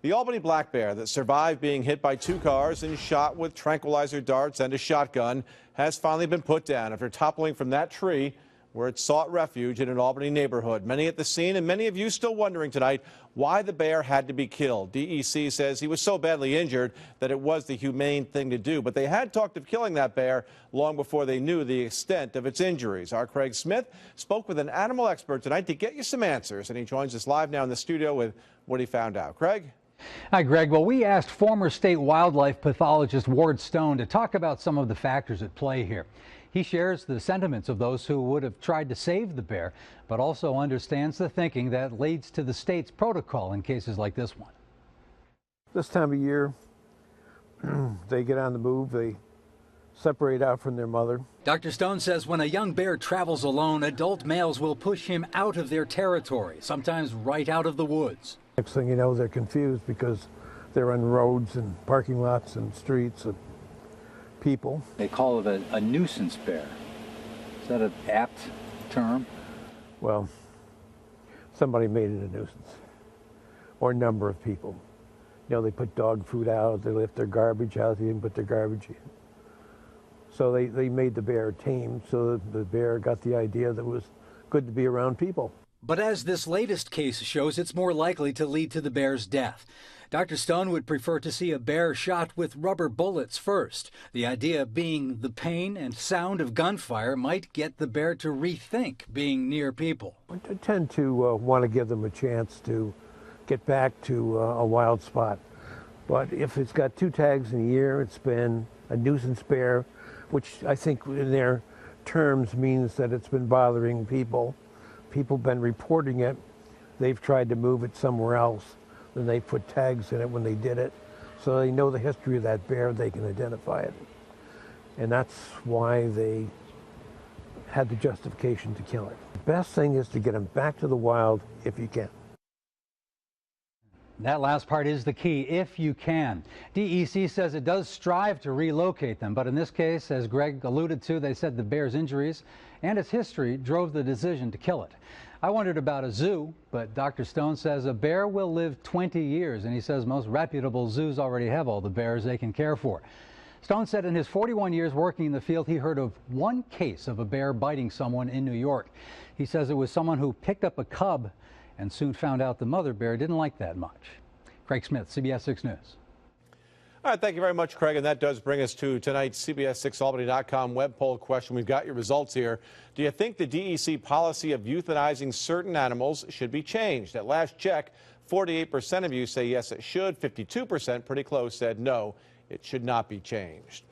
The Albany black bear that survived being hit by 2 cars and shot with tranquilizer darts and a shotgun has finally been put down after toppling from that tree where it sought refuge in an Albany neighborhood. Many at the scene and many of you still wondering tonight why the bear had to be killed. DEC says he was so badly injured that it was the humane thing to do. But they had talked of killing that bear long before they knew the extent of its injuries. Our Craig Smith spoke with an animal expert tonight to get you some answers. And he joins us live now in the studio with what he found out. Craig? Hi, Greg. Well, we asked former state wildlife pathologist Ward Stone to talk about some of the factors at play here. He shares the sentiments of those who would have tried to save the bear, but also understands the thinking that leads to the state's protocol in cases like this one. This time of year, they get on the move, they separate out from their mother. Dr. Stone says when a young bear travels alone, adult males will push him out of their territory, sometimes right out of the woods. Next thing you know, they're confused because they're on roads and parking lots and streets and people. They call it a nuisance bear. Is that an apt term? Well, somebody made it a nuisance, or a number of people. You know, they put dog food out, they left their garbage out, they didn't put their garbage in. So they made the bear tame, so the bear got the idea that it was good to be around people. But as this latest case shows, it's more likely to lead to the bear's death. Dr. Stone would prefer to see a bear shot with rubber bullets first. The idea being the pain and sound of gunfire might get the bear to rethink being near people. I tend to want to give them a chance to get back to a wild spot. But if it's got 2 tags in a year, it's been a nuisance bear, which I think in their terms means that it's been bothering people. People have been reporting it. They've tried to move it somewhere else. Then they put tags in it when they did it. So they know the history of that bear, they can identify it. And that's why they had the justification to kill it. The best thing is to get them back to the wild if you can. That last part is the key, if you can. DEC says it does strive to relocate them, but in this case, as Greg alluded to, they said the bear's injuries and its history drove the decision to kill it. I wondered about a zoo, but Dr. Stone says a bear will live 20 years, and he says most reputable zoos already have all the bears they can care for. Stone said in his 41 years working in the field, he heard of one case of a bear biting someone in New York. He says it was someone who picked up a cub and soon found out the mother bear didn't like that much. Craig Smith, CBS 6 News. All right, thank you very much, Craig. And that does bring us to tonight's CBS6Albany.com web poll question. We've got your results here. Do you think the DEC policy of euthanizing certain animals should be changed? At last check, 48% of you say yes, it should. 52%, pretty close, said no, it should not be changed.